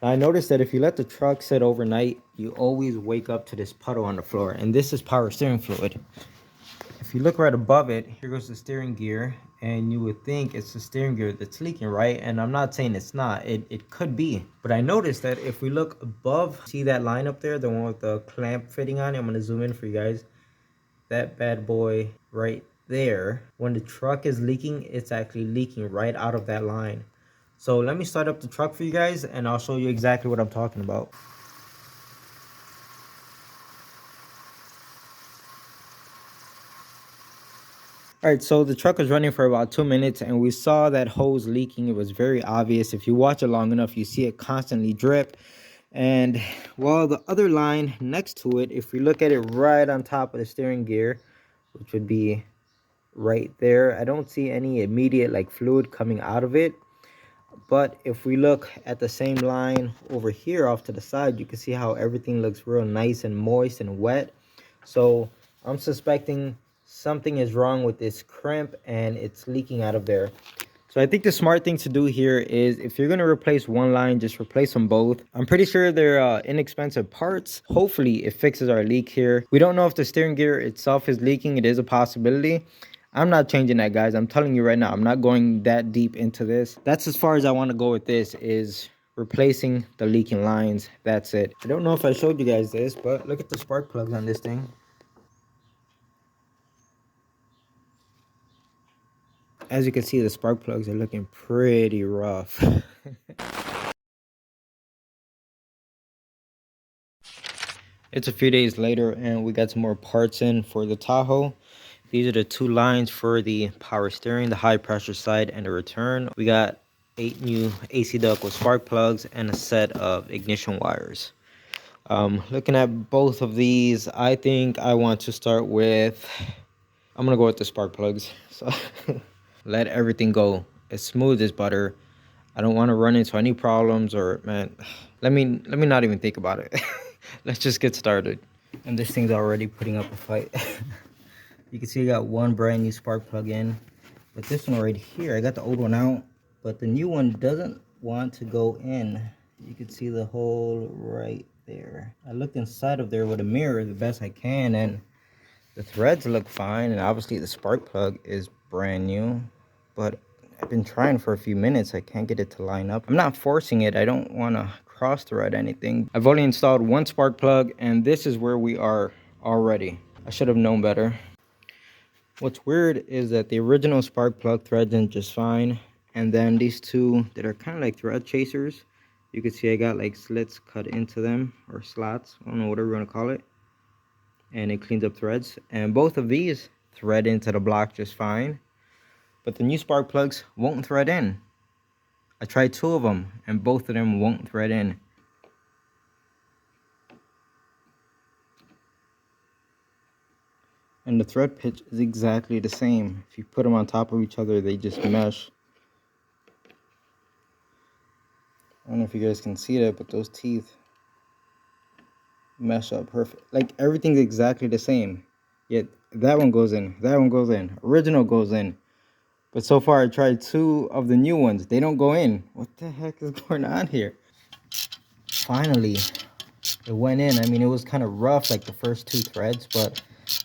Now, I noticed that if you let the truck sit overnight, you always wake up to this puddle on the floor, and this is power steering fluid. If you look right above it, here goes the steering gear, and you would think it's the steering gear that's leaking, right? And I'm not saying it's not, it could be. But I noticed that if we look above, see that line up there, the one with the clamp fitting on it? I'm gonna zoom in for you guys. That bad boy right there, when the truck is leaking, it's actually leaking right out of that line. So let me start up the truck for you guys, and I'll show you exactly what I'm talking about. All right, so the truck was running for about 2 minutes, and we saw that hose leaking. It was very obvious. If you watch it long enough, you see it constantly drip. And well, the other line next to it, if we look at it right on top of the steering gear, which would be right there, I don't see any immediate like fluid coming out of it. But if we look at the same line over here off to the side, you can see how everything looks real nice and moist and wet. So I'm suspecting something is wrong with this crimp and it's leaking out of there. So I think the smart thing to do here is, if you're going to replace one line, just replace them both. I'm pretty sure they're inexpensive parts. Hopefully it fixes our leak here. We don't know if the steering gear itself is leaking. It is a possibility. I'm not changing that, guys. I'm telling you right now, I'm not going that deep into this. That's as far as I want to go with this, is replacing the leaking lines. That's it. I don't know if I showed you guys this, but look at the spark plugs on this thing. As you can see, the spark plugs are looking pretty rough. It's a few days later, and we got some more parts in for the Tahoe. These are the two lines for the power steering, the high pressure side and the return. We got 8 new AC duct with spark plugs and a set of ignition wires. Looking at both of these, I think I want to start with, I'm gonna go with the spark plugs. So let everything go as smooth as butter. I don't want to run into any problems, or man, let me not even think about it. Let's just get started. And this thing's already putting up a fight. You can see I got one brand new spark plug in, but this one right here, I got the old one out, but the new one doesn't want to go in. You can see the hole right there. I looked inside of there with a mirror the best I can, and the threads look fine, and obviously the spark plug is brand new, but I've been trying for a few minutes. I can't get it to line up. I'm not forcing it. I don't want to cross thread anything. I've only installed one spark plug, and this is where we are already. I should have known better. What's weird is that the original spark plug threads in just fine, and then these two that are kind of like thread chasers, you can see I got like slits cut into them, or slots, I don't know, whatever you want to call it, and it cleans up threads. And both of these thread into the block just fine, but the new spark plugs won't thread in. I tried 2 of them, and both of them won't thread in. And the thread pitch is exactly the same. If you put them on top of each other, they just mesh. I don't know if you guys can see that, but those teeth mesh up perfect. Like, everything's exactly the same. Yet that one goes in, that one goes in, original goes in. But so far I tried 2 of the new ones. They don't go in. What the heck is going on here? Finally, it went in. I mean, it was kind of rough, like the first 2 threads, but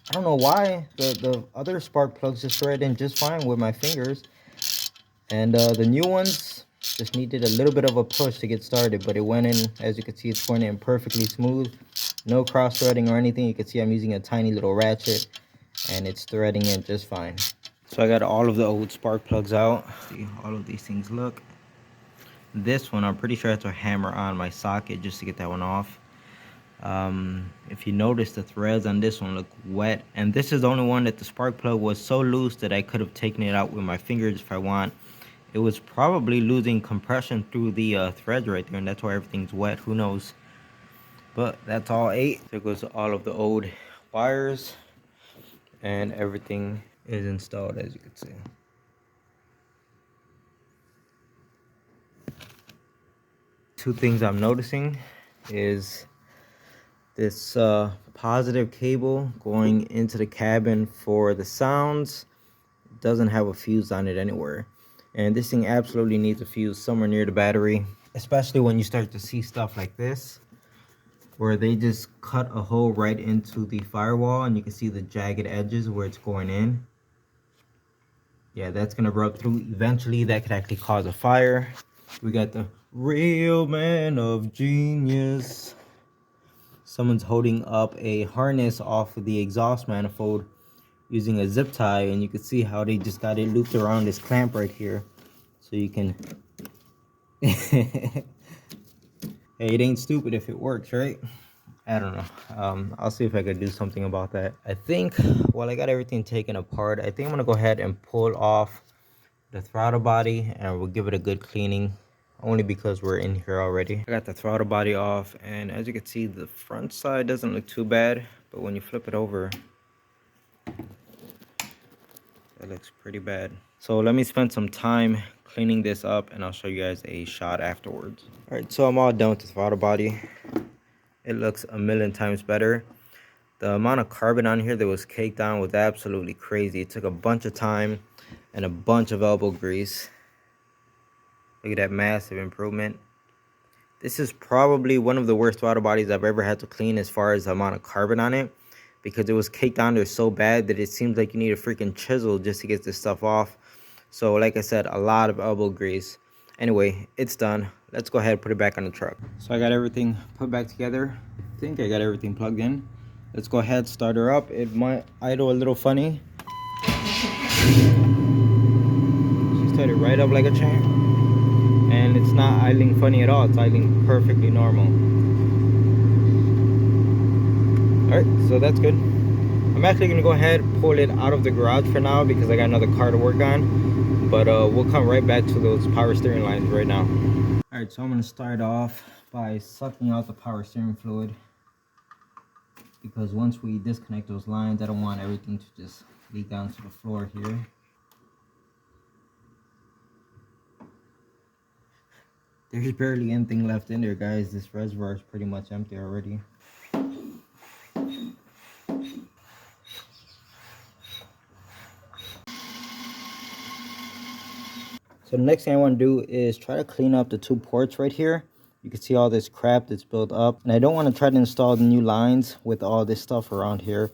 I don't know why the other spark plugs just thread in just fine with my fingers. And the new ones just needed a little bit of a push to get started, but it went in. As you can see, it's going in perfectly smooth. No cross threading or anything. You can see I'm using a tiny little ratchet, and it's threading in just fine. So I got all of the old spark plugs out. See how all of these things look. This one, I'm pretty sure I have to hammer on my socket just to get that one off. If you notice, the threads on this one look wet, and this is the only one that the spark plug was so loose that I could have taken it out with my fingers if I want. It was probably losing compression through the threads right there, and that's why everything's wet. Who knows? But that's all 8. There goes all of the old wires, and everything is installed, as you can see. Two things I'm noticing is this positive cable going into the cabin for the sounds doesn't have a fuse on it anywhere, and this thing absolutely needs a fuse somewhere near the battery. especially when you start to see stuff like this, where they just cut a hole right into the firewall and you can see the jagged edges where it's going in. Yeah, that's gonna rub through. Eventually that could actually cause a fire. We got the real man of genius. Someone's holding up a harness off of the exhaust manifold using a zip tie, and you can see how they just got it looped around this clamp right here. So you can hey, it ain't stupid if it works, right? I don't know. I'll see if I could do something about that. I think while I got everything taken apart, I think I'm gonna go ahead and pull off the throttle body and we'll give it a good cleaning, only because we're in here already. I got the throttle body off, and as you can see, the front side doesn't look too bad, but when you flip it over, it looks pretty bad. So let me spend some time cleaning this up and I'll show you guys a shot afterwards. All right, so I'm all done with the throttle body. It looks a million times better. The amount of carbon on here that was caked on was absolutely crazy. It took a bunch of time and a bunch of elbow grease. Look at that massive improvement. This is probably one of the worst throttle bodies I've ever had to clean as far as the amount of carbon on it, because it was caked on there so bad that it seems like you need a freaking chisel just to get this stuff off. So like I said, a lot of elbow grease. Anyway, it's done. Let's go ahead and put it back on the truck. So I got everything put back together. I think I got everything plugged in. Let's go ahead, start her up. It might idle a little funny. She started right up like a champ. And it's not idling funny at all. It's idling perfectly normal. Alright, so that's good. I'm actually going to go ahead and pull it out of the garage for now because I got another car to work on. But we'll come right back to those power steering lines right now. Alright, so I'm going to start off by sucking out the power steering fluid, because once we disconnect those lines, I don't want everything to just leak down to the floor here. There's barely anything left in there, guys. This reservoir is pretty much empty already. So the next thing I want to do is try to clean up the 2 ports right here. You can see all this crap that's built up, and I don't want to try to install the new lines with all this stuff around here.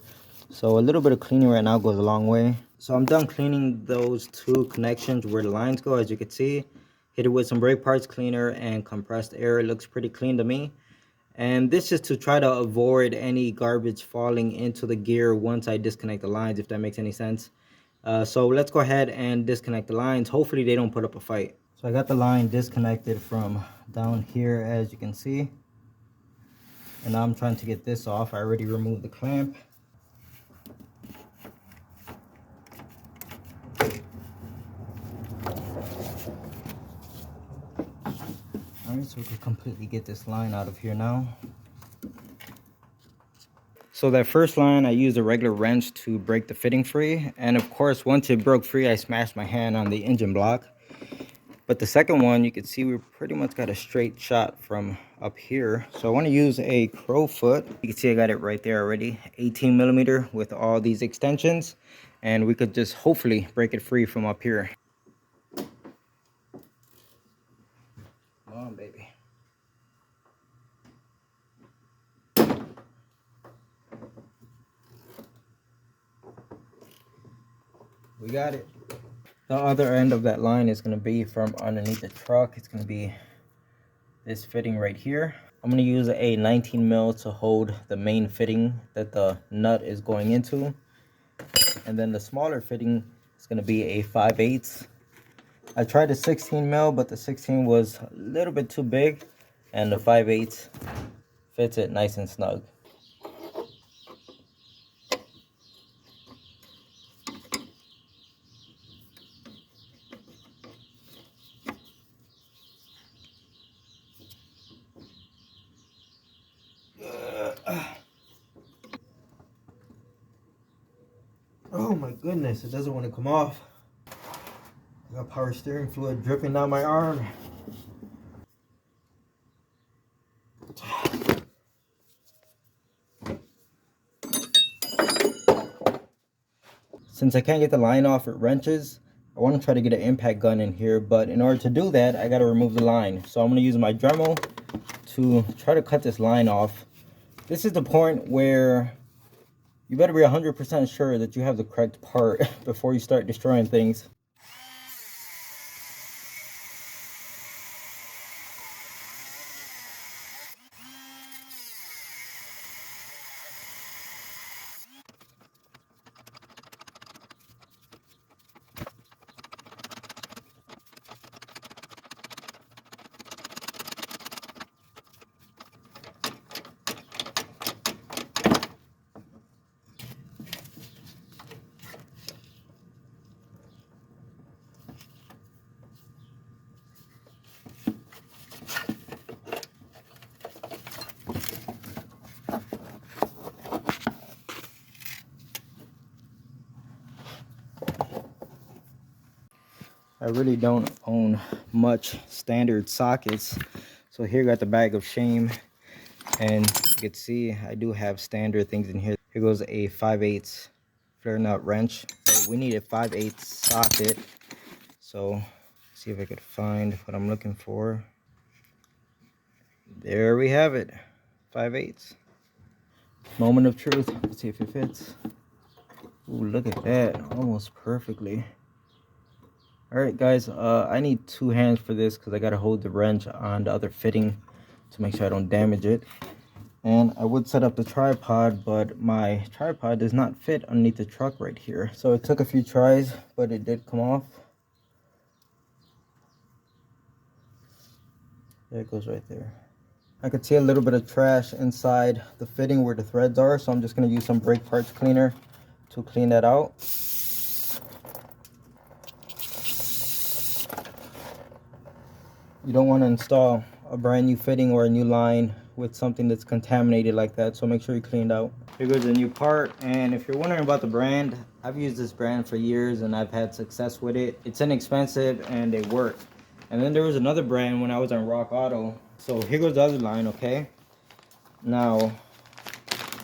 So a little bit of cleaning right now goes a long way. So I'm done cleaning those 2 connections where the lines go. As you can see, hit it with some brake parts cleaner and compressed air. It looks pretty clean to me. And this is to try to avoid any garbage falling into the gear once I disconnect the lines, if that makes any sense. So let's go ahead and disconnect the lines. Hopefully they don't put up a fight. So I got the line disconnected from down here, as you can see. And now I'm trying to get this off. I already removed the clamp. Alright, so we can completely get this line out of here now. So that first line, I used a regular wrench to break the fitting free. And of course, once it broke free, I smashed my hand on the engine block. But the second one, you can see we pretty much got a straight shot from up here. So I want to use a crow foot. You can see I got it right there already. 18 millimeter with all these extensions. And we could just hopefully break it free from up here. Come on, baby. We got it. The other end of that line is going to be from underneath the truck. It's going to be this fitting right here. I'm going to use a 19 mil to hold the main fitting that the nut is going into. And then the smaller fitting is going to be a 5/8. I tried a 16 mil, but the 16 was a little bit too big. And the 5/8 fits it nice and snug. Oh my goodness, it doesn't want to come off. I got power steering fluid dripping down my arm. Since I can't get the line off with wrenches, I want to try to get an impact gun in here, but in order to do that, I got to remove the line. So I'm going to use my Dremel to try to cut this line off. This is the point where you better be 100% sure that you have the correct part before you start destroying things. I really don't own much standard sockets. So here got the bag of shame, and you can see I do have standard things in here. Here goes a 5/8 flare nut wrench. So we need a 5/8 socket. So see if I could find what I'm looking for. There we have it, 5/8. Moment of truth. Let's see if it fits. Ooh, look at that, almost perfectly. All right, guys, I need 2 hands for this because I got to hold the wrench on the other fitting to make sure I don't damage it. And I would set up the tripod, but my tripod does not fit underneath the truck right here. So it took a few tries, but it did come off. There it goes right there. I could see a little bit of trash inside the fitting where the threads are, so I'm just going to use some brake parts cleaner to clean that out. You don't want to install a brand new fitting or a new line with something that's contaminated like that, so make sure you clean it out. Here goes a new part, and if you're wondering about the brand, I've used this brand for years and I've had success with it. It's inexpensive and they work. And then there was another brand when I was on Rock Auto. So here goes the other line, okay? Now,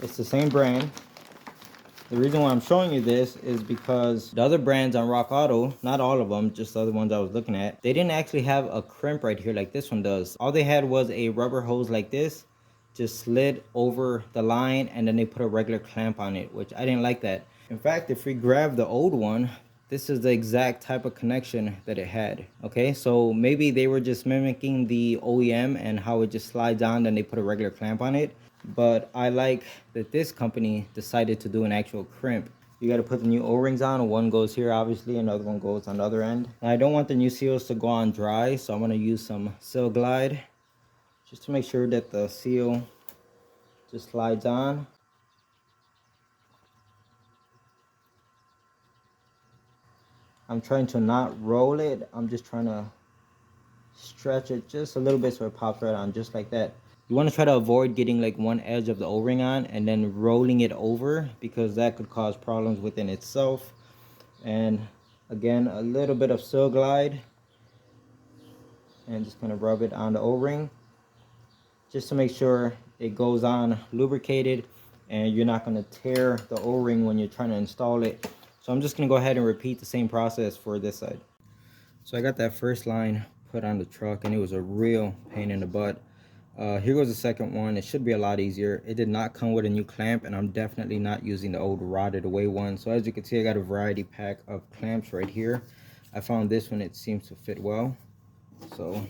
it's the same brand. The reason why I'm showing you this is because the other brands on Rock Auto, not all of them, just the other ones I was looking at, they didn't actually have a crimp right here like this one does. All they had was a rubber hose like this, just slid over the line, and then they put a regular clamp on it, which I didn't like that. In fact, if we grab the old one, this is the exact type of connection that it had. Okay, so maybe they were just mimicking the OEM and how it just slides on, then they put a regular clamp on it. But I like that this company decided to do an actual crimp. You got to put the new O-rings on. One goes here, obviously. Another one goes on the other end. And I don't want the new seals to go on dry, so I'm going to use some Seal Glide just to make sure that the seal just slides on. I'm trying to not roll it. I'm just trying to stretch it just a little bit so it pops right on, just like that. You want to try to avoid getting like one edge of the O-ring on and then rolling it over, because that could cause problems within itself. And again, a little bit of Seal Glide and just gonna rub it on the O-ring just to make sure it goes on lubricated and you're not gonna tear the O-ring when you're trying to install it. So I'm just gonna go ahead and repeat the same process for this side. So I got that first line put on the truck and it was a real pain in the butt. Here goes the second one. It should be a lot easier. It did not come with a new clamp, and I'm definitely not using the old rotted away one. So as you can see, I got a variety pack of clamps right here. I found this one, it seems to fit well. So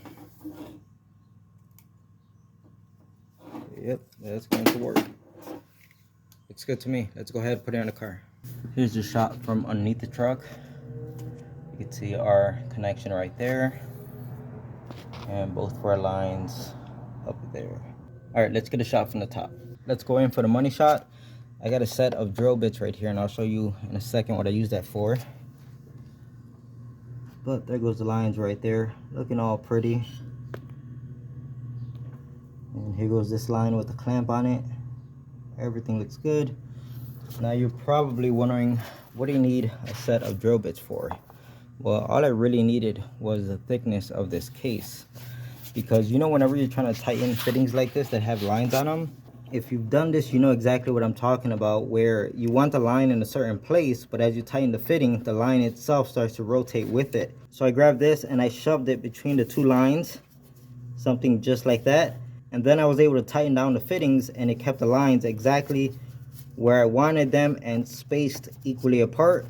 yep, that's going to work. Looks good to me. Let's go ahead and put it on the car. Here's the shot from underneath the truck. You can see our connection right there, and both of our lines up there. All right, let's get a shot from the top. Let's go in for the money shot. I got a set of drill bits right here, and I'll show you in a second what I use that for. But there goes the lines right there, looking all pretty. And here goes this line with the clamp on it. Everything looks good. Now you're probably wondering, what do you need a set of drill bits for? Well, all I really needed was the thickness of this case. Because you know, whenever you're trying to tighten fittings like this that have lines on them, If you've done this, you know exactly what I'm talking about, where you want the line in a certain place, but as you tighten the fitting, the line itself starts to rotate with it. So I grabbed this and I shoved it between the two lines, something just like that. And then I was able to tighten down the fittings, and it kept the lines exactly where I wanted them and spaced equally apart,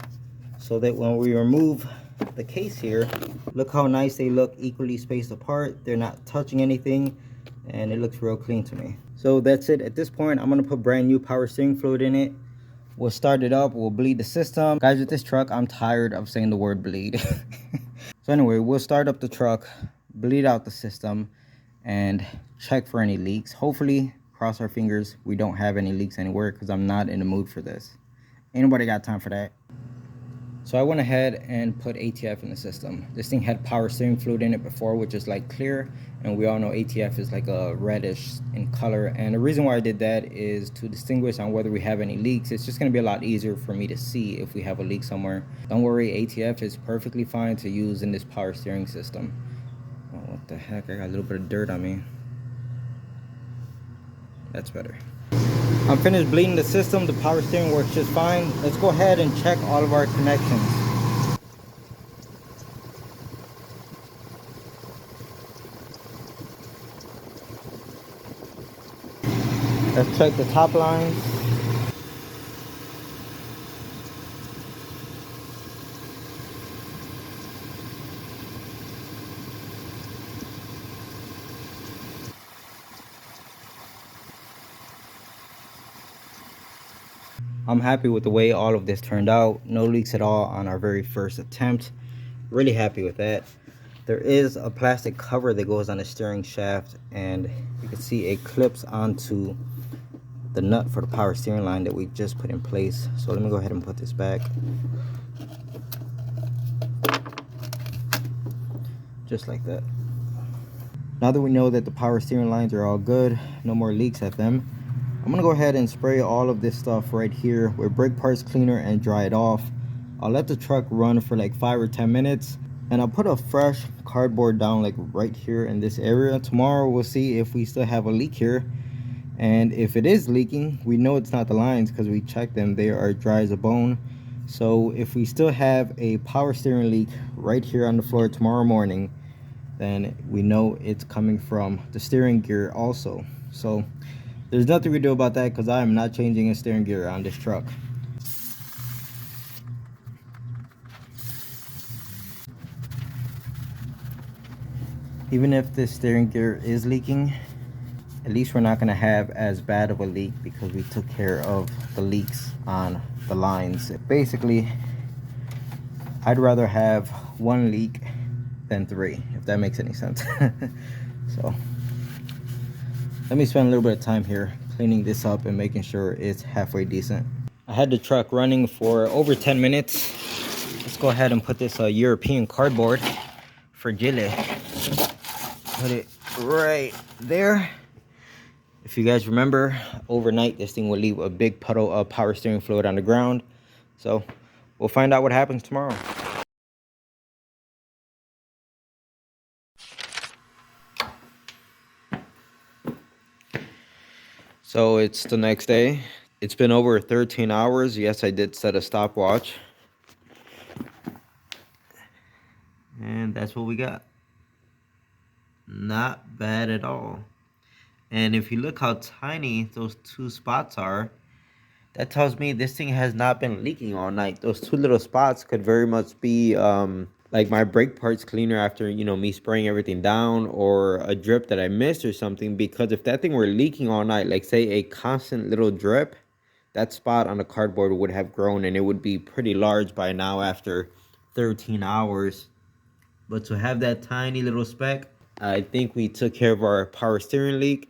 so that when we remove the case here, look how nice they look, equally spaced apart. They're not touching anything, and it looks real clean to me. So that's it. At this point, I'm gonna put brand new power steering fluid in it. We'll start it up, we'll bleed the system. Guys, with this truck, I'm tired of saying the word bleed. So anyway, we'll start up the truck, bleed out the system, and check for any leaks. Hopefully, cross our fingers, we don't have any leaks anywhere, because I'm not in the mood for this. Ain't nobody got time for that. So I went ahead and put ATF in the system. This thing had power steering fluid in it before, which is like clear, and we all know ATF is like a reddish in color. And the reason why I did that is to distinguish on whether we have any leaks. It's just going to be a lot easier for me to see if we have a leak somewhere. Don't worry, ATF is perfectly fine to use in this power steering system. Oh, what the heck, I got a little bit of dirt on me. That's better. I'm finished bleeding the system. The power steering works just fine. Let's go ahead and check all of our connections. Let's check the top lines. I'm happy with the way all of this turned out. No leaks at all on our very first attempt. Really happy with that. There is a plastic cover that goes on the steering shaft, and you can see it clips onto the nut for the power steering line that we just put in place. So let me go ahead and put this back. Just like that. Now that we know that the power steering lines are all good, no more leaks at them, I'm gonna go ahead and spray all of this stuff right here with brake parts cleaner and dry it off. I'll let the truck run for like 5 or 10 minutes, and I'll put a fresh cardboard down like right here in this area. Tomorrow we'll see if we still have a leak here, and if it is leaking, we know it's not the lines because we checked them. They are dry as a bone. So if we still have a power steering leak right here on the floor tomorrow morning, then we know it's coming from the steering gear also. So there's nothing we do about that, because I am not changing a steering gear on this truck. Even if this steering gear is leaking, at least we're not going to have as bad of a leak because we took care of the leaks on the lines. Basically, I'd rather have one leak than 3, if that makes any sense. So let me spend a little bit of time here cleaning this up and making sure it's halfway decent. I had the truck running for over 10 minutes. Let's go ahead and put this European cardboard for Chile. Put it right there. If you guys remember, overnight this thing will leave a big puddle of power steering fluid on the ground. So we'll find out what happens tomorrow. So it's the next day. It's been over 13 hours. Yes, I did set a stopwatch. And that's what we got. Not bad at all. And if you look how tiny those 2 spots are, that tells me this thing has not been leaking all night. Those 2 little spots could very much be like my brake parts cleaner after, you know, me spraying everything down, or a drip that I missed or something. Because if that thing were leaking all night, like say a constant little drip, that spot on the cardboard would have grown, and it would be pretty large by now after 13 hours. But to have that tiny little speck, I think we took care of our power steering leak,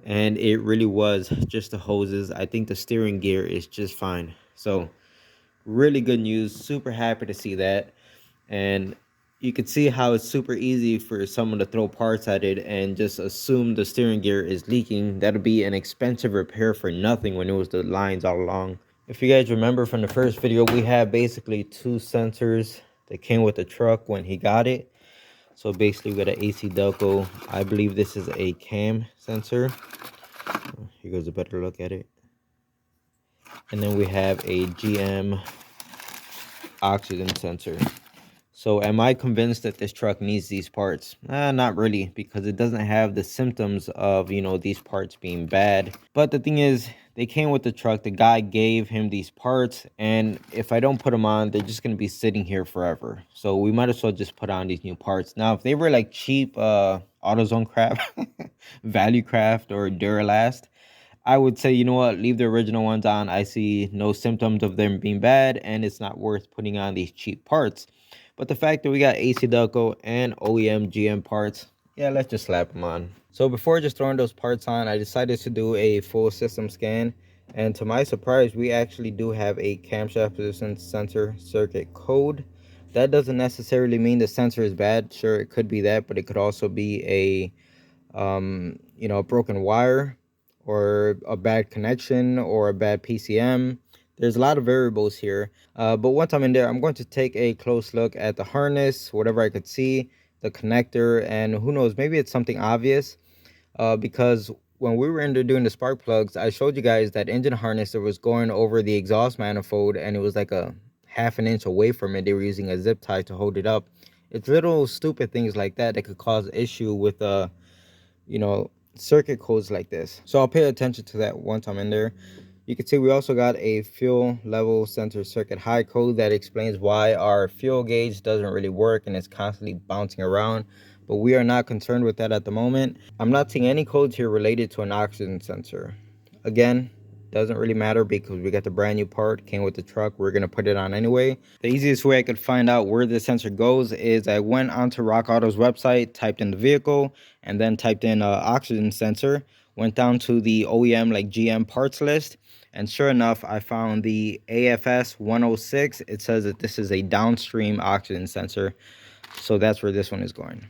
and it really was just the hoses. I think the steering gear is just fine. So really good news. Super happy to see that. And you can see how it's super easy for someone to throw parts at it and just assume the steering gear is leaking. That'll be an expensive repair for nothing when it was the lines all along. If you guys remember from the first video, we had basically 2 sensors that came with the truck when he got it. So basically we got an AC Delco. I believe this is a cam sensor. Here goes a better look at it. And then we have a GM oxygen sensor. So am I convinced that this truck needs these parts? Not really, because it doesn't have the symptoms of, these parts being bad. But the thing is, they came with the truck. The guy gave him these parts, and if I don't put them on, they're just going to be sitting here forever. So we might as well just put on these new parts. Now, if they were like cheap AutoZone crap, Value Craft or Duralast, I would say, you know what, leave the original ones on. I see no symptoms of them being bad, and it's not worth putting on these cheap parts. But the fact that we got AC Delco and OEM GM parts, yeah, let's just slap them on. So before just throwing those parts on, I decided to do a full system scan. And to my surprise, we actually do have a camshaft position sensor circuit code. That doesn't necessarily mean the sensor is bad. Sure, it could be that, but it could also be a a broken wire or a bad connection or a bad PCM. There's a lot of variables here. But once I'm in there, I'm going to take a close look at the harness, whatever I could see, the connector, and who knows, maybe it's something obvious. Because when we were in there doing the spark plugs, I showed you guys that engine harness that was going over the exhaust manifold, and it was like a half an inch away from it. They were using a zip tie to hold it up. It's little stupid things like that that could cause issue with circuit codes like this. So I'll pay attention to that once I'm in there. You can see we also got a fuel level sensor circuit high code that explains why our fuel gauge doesn't really work and it's constantly bouncing around, but we are not concerned with that at the moment. I'm not seeing any codes here related to an oxygen sensor. Again, doesn't really matter because we got the brand new part, came with the truck. We're going to put it on anyway. The easiest way I could find out where the sensor goes is I went onto Rock Auto's website, typed in the vehicle, and then typed in oxygen sensor. Went down to the OEM like GM parts list, and sure enough, I found the AFS 106. It says that this is a downstream oxygen sensor. So that's where this one is going.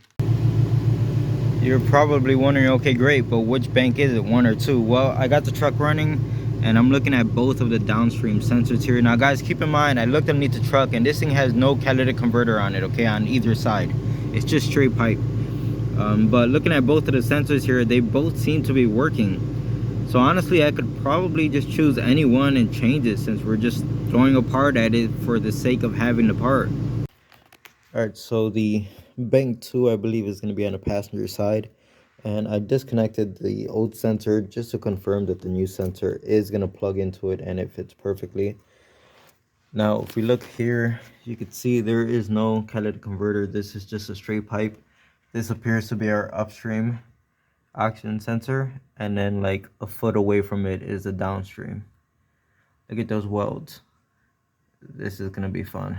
You're probably wondering, okay, great, but which bank is it, one or two? Well, I got the truck running, and I'm looking at both of the downstream sensors here. Now, guys, keep in mind, I looked underneath the truck, and this thing has no catalytic converter on it, okay, on either side. It's just straight pipe. But looking at both of the sensors here, they both seem to be working. So honestly, I could probably just choose any one and change it since we're just throwing a part at it for the sake of having the part. All right, so the bank 2, I believe, is going to be on the passenger side. And I disconnected the old sensor just to confirm that the new sensor is going to plug into it and it fits perfectly. Now, if we look here, you can see there is no catalytic converter. This is just a straight pipe. This appears to be our upstream oxygen sensor. And then like a foot away from it is the downstream. Look at those welds. This is going to be fun.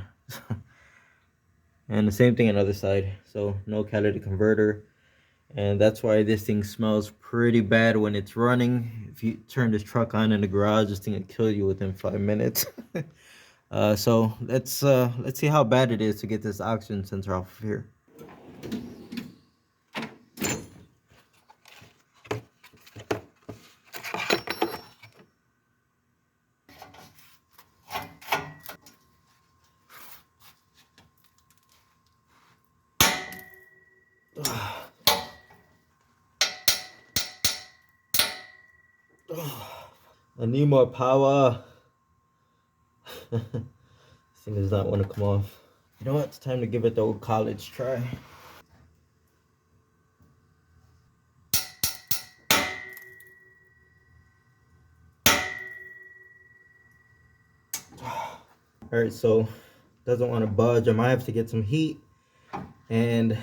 And the same thing on the other side. So no catalytic converter. And that's why this thing smells pretty bad when it's running. If you turn this truck on in the garage, this thing will kill you within 5 minutes. So let's see how bad it is to get this oxygen sensor off of here. I need more power. This thing does not want to come off. You know what? It's time to give it the old college try. Alright, so doesn't want to budge. I might have to get some heat and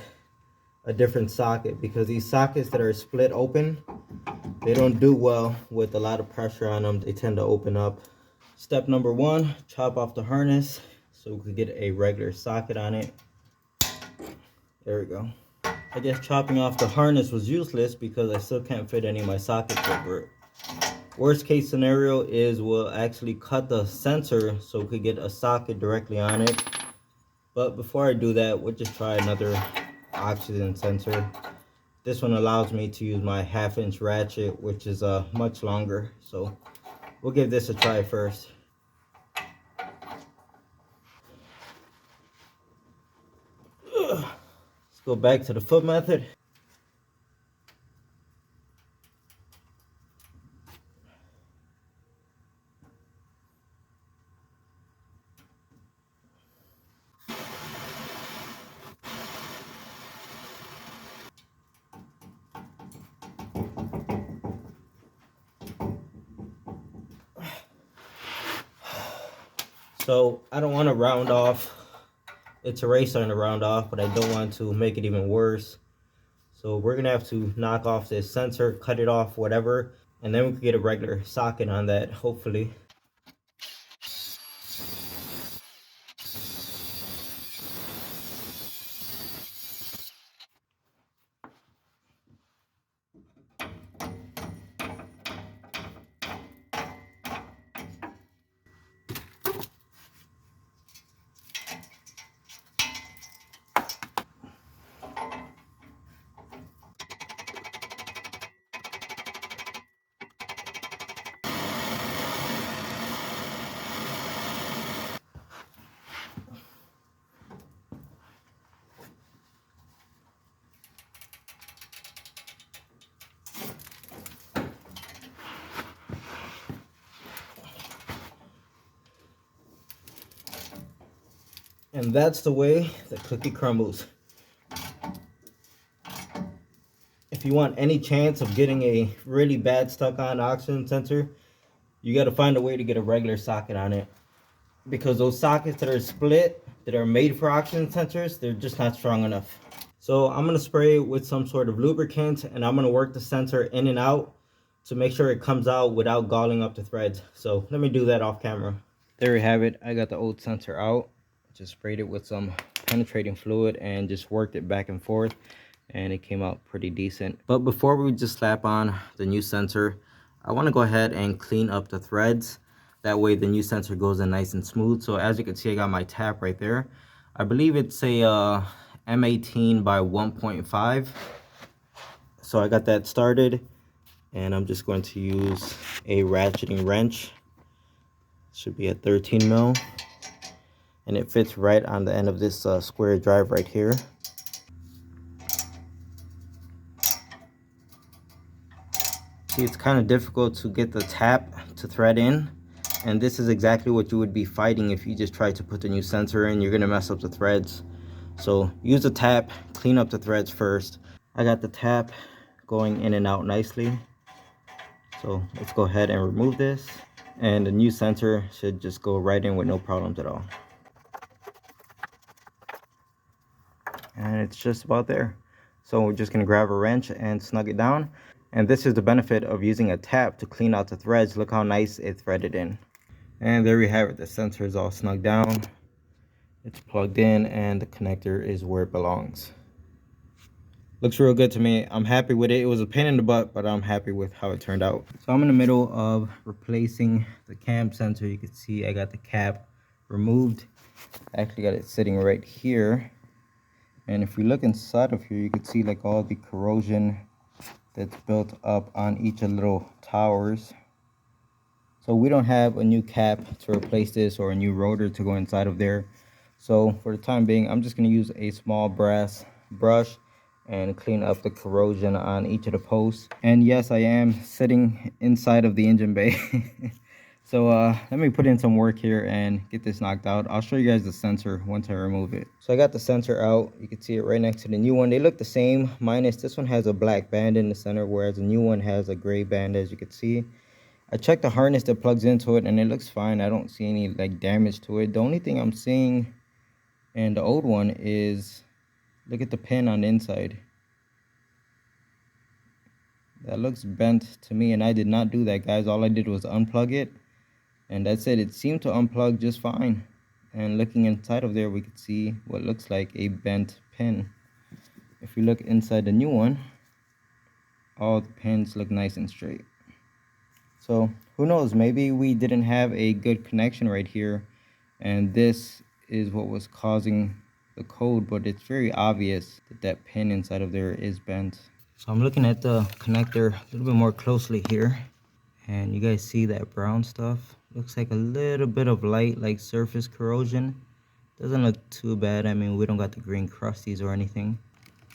a different socket because these sockets that are split open, they don't do well with a lot of pressure on them. They tend to open up. Step number 1, chop off the harness so we could get a regular socket on it. There we go. I guess chopping off the harness was useless because I still can't fit any of my sockets over it. Worst case scenario is we'll actually cut the sensor so we could get a socket directly on it. But before I do that, we'll just try another oxygen sensor. This one allows me to use my 1/2-inch ratchet, which is much longer. So we'll give this a try first. Let's go back to the foot method. So I don't want to round off. It's already starting to round off, but I don't want to make it even worse. So we're gonna have to knock off this sensor, cut it off, whatever, and then we can get a regular socket on that, hopefully. And that's the way the cookie crumbles. If you want any chance of getting a really bad stuck on oxygen sensor, you got to find a way to get a regular socket on it. Because those sockets that are split, that are made for oxygen sensors, they're just not strong enough. So I'm going to spray it with some sort of lubricant, and I'm going to work the sensor in and out to make sure it comes out without galling up the threads. So let me do that off camera. There we have it. I got the old sensor out. Just sprayed it with some penetrating fluid and just worked it back and forth, and it came out pretty decent. But before we just slap on the new sensor, I want to go ahead and clean up the threads. That way the new sensor goes in nice and smooth. So as you can see, I got my tap right there. I believe it's a M18 by 1.5. So I got that started, and I'm just going to use a ratcheting wrench. Should be a 13 mil, and it fits right on the end of this square drive right here. See, it's kind of difficult to get the tap to thread in, and this is exactly what you would be fighting if you just try to put the new sensor in. You're gonna mess up the threads. So use the tap, clean up the threads first. I got the tap going in and out nicely. So let's go ahead and remove this, and the new sensor should just go right in with no problems at all. And it's just about there. So we're just gonna grab a wrench and snug it down. And this is the benefit of using a tap to clean out the threads. Look how nice it threaded in. And there we have it. The sensor is all snug down. It's plugged in, and the connector is where it belongs. Looks real good to me. I'm happy with it. It was a pain in the butt, but I'm happy with how it turned out. So I'm in the middle of replacing the cam sensor. You can see I got the cap removed. I actually got it sitting right here. And if we look inside of here, you can see like all the corrosion that's built up on each of the little towers. So we don't have a new cap to replace this or a new rotor to go inside of there. So for the time being, I'm just going to use a small brass brush and clean up the corrosion on each of the posts. And yes, I am sitting inside of the engine bay. So let me put in some work here and get this knocked out. I'll show you guys the sensor once I remove it. So I got the sensor out. You can see it right next to the new one. They look the same, minus this one has a black band in the center, whereas the new one has a gray band, as you can see. I checked the harness that plugs into it, and it looks fine. I don't see any like damage to it. The only thing I'm seeing in the old one is, look at the pin on the inside. That looks bent to me, and I did not do that, guys. All I did was unplug it, and that's it. It seemed to unplug just fine. And looking inside of there, we could see what looks like a bent pin. If we look inside the new one, all the pins look nice and straight. So who knows, maybe we didn't have a good connection right here, and this is what was causing the code, but it's very obvious that that pin inside of there is bent. So I'm looking at the connector a little bit more closely here, and you guys see that brown stuff? Looks like a little bit of light, like surface corrosion. Doesn't look too bad. I mean, we don't got the green crusties or anything,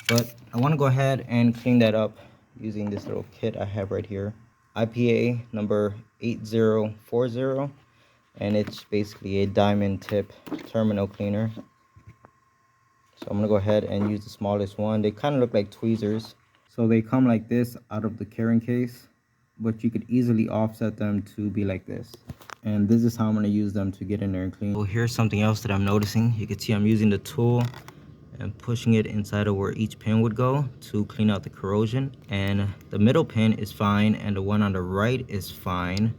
but I want to go ahead and clean that up using this little kit I have right here. IPA number 8040, and it's basically a diamond tip terminal cleaner. So I'm gonna go ahead and use the smallest one. They kind of look like tweezers. So they come like this out of the carrying case. but you could easily offset them to be like this. And this is how I'm going to use them to get in there and clean. So here's something else that I'm noticing. You can see I'm using the tool and pushing it inside of where each pin would go to clean out the corrosion. And the middle pin is fine and the one on the right is fine,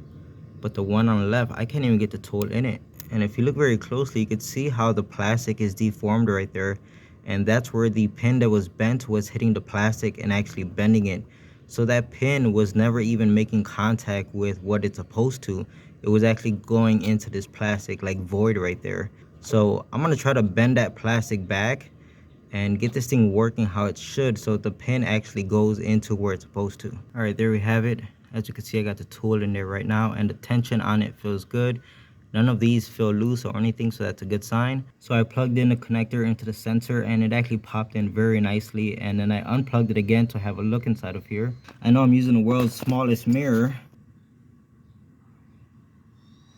but the one on the left, I can't even get the tool in it. And if you look very closely, you can see how the plastic is deformed right there. And that's where the pin that was bent was hitting the plastic and actually bending it. So that pin was never even making contact with what it's supposed to. It was actually going into this plastic like void right there. So I'm gonna try to bend that plastic back and get this thing working how it should, so the pin actually goes into where it's supposed to. All right, there we have it. As you can see, I got the tool in there right now and the tension on it feels good. None of these feel loose or anything, so that's a good sign. So I plugged in the connector into the sensor and it actually popped in very nicely, and then I unplugged it again to have a look inside of here. I know I'm using the world's smallest mirror,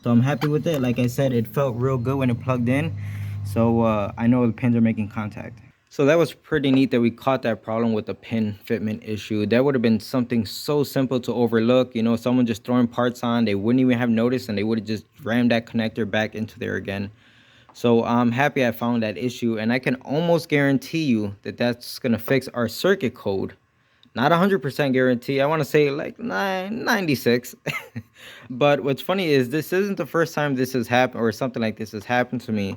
so I'm happy with it. Like I said, it felt real good when it plugged in, so I know the pins are making contact. So that was pretty neat that we caught that problem with the pin fitment issue. That would have been something so simple to overlook. You know, someone just throwing parts on, they wouldn't even have noticed and they would have just rammed that connector back into there again. So I'm happy I found that issue, and I can almost guarantee you that that's going to fix our circuit code. Not 100% guarantee. I want to say like 96. But what's funny is this isn't the first time this has happened, or something like this has happened to me,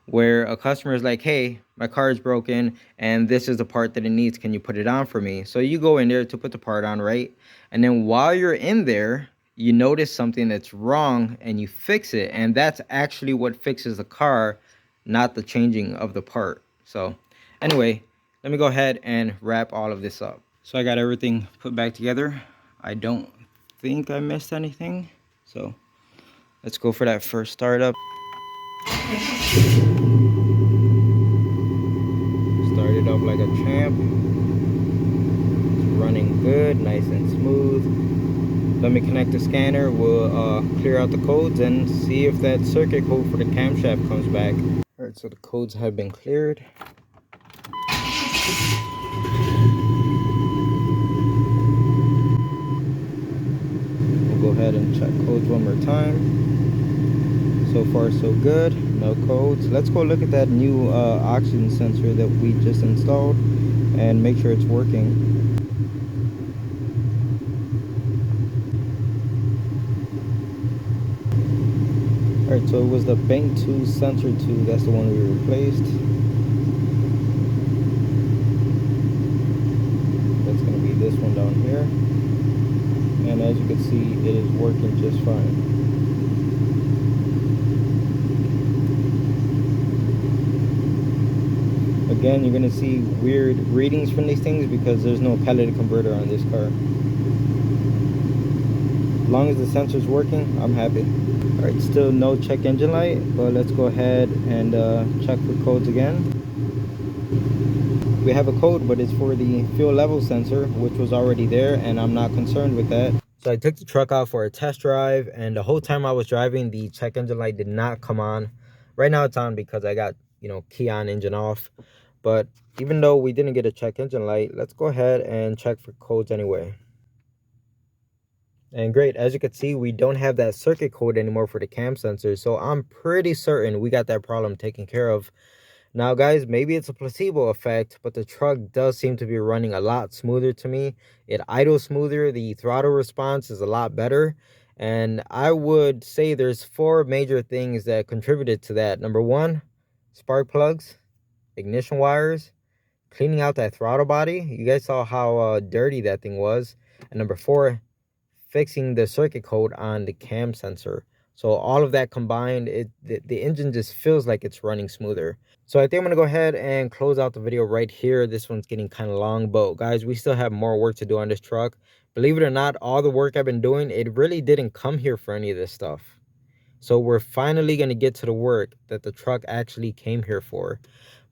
where a customer is like, hey, my car is broken and this is the part that it needs, can you put it on for me? So you go in there to put the part on, right? And then while you're in there, you notice something that's wrong and you fix it, and that's actually what fixes the car, not the changing of the part. So anyway, let me go ahead and wrap all of this up. So I got everything put back together. I don't think I missed anything, so let's go for that first startup. Started up like a champ. It's running good, nice and smooth. Let me connect the scanner. We'll clear out the codes and see if that circuit code for the camshaft comes back. All right, so the codes have been cleared. We'll go ahead and check codes one more time. So far so good, no codes. Let's go look at that new oxygen sensor that we just installed and make sure it's working. Alright, so it was the bank 2 sensor 2, that's the one we replaced. That's going to be this one down here. And as you can see, it is working just fine. Again, you're going to see weird readings from these things because there's no catalytic converter on this car. As long as the sensor's working, I'm happy. Alright, still no check engine light, but let's go ahead and check for codes again. We have a code, but it's for the fuel level sensor, which was already there, and I'm not concerned with that. So I took the truck out for a test drive, and the whole time I was driving, the check engine light did not come on. Right now it's on because I got, you know, key on, engine off. But even though we didn't get a check engine light, let's go ahead and check for codes anyway. And great, as you can see, we don't have that circuit code anymore for the cam sensor, so I'm pretty certain we got that problem taken care of. Now guys, maybe it's a placebo effect, but the truck does seem to be running a lot smoother to me. It idles smoother, the throttle response is a lot better, and I would say there's 4 major things that contributed to that. Number 1, spark plugs, ignition wires, cleaning out that throttle body. You guys saw how dirty that thing was. And number 4, fixing the circuit code on the cam sensor. So all of that combined, the engine just feels like it's running smoother. So I think I'm gonna go ahead and close out the video right here. This one's getting kind of long, but guys, we still have more work to do on this truck. Believe it or not, all the work I've been doing, it really didn't come here for any of this stuff. So we're finally gonna get to the work that the truck actually came here for.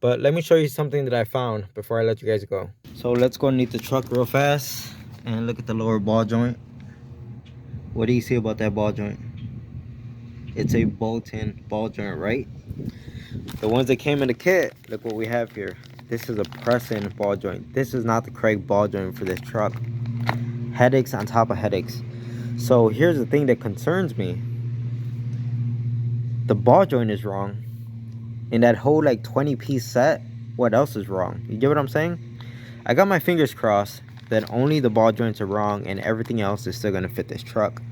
But let me show you something that I found before I let you guys go. So let's go underneath the truck real fast and look at the lower ball joint. What do you see about that ball joint? It's a bolt-in ball joint, right? The ones that came in the kit, look what we have here. This is a press-in ball joint. This is not the correct ball joint for this truck. Headaches on top of headaches. So here's the thing that concerns me. The ball joint is wrong. In that whole like 20-piece set, what else is wrong? You get what I'm saying? I got my fingers crossed that only the ball joints are wrong and everything else is still gonna fit this truck.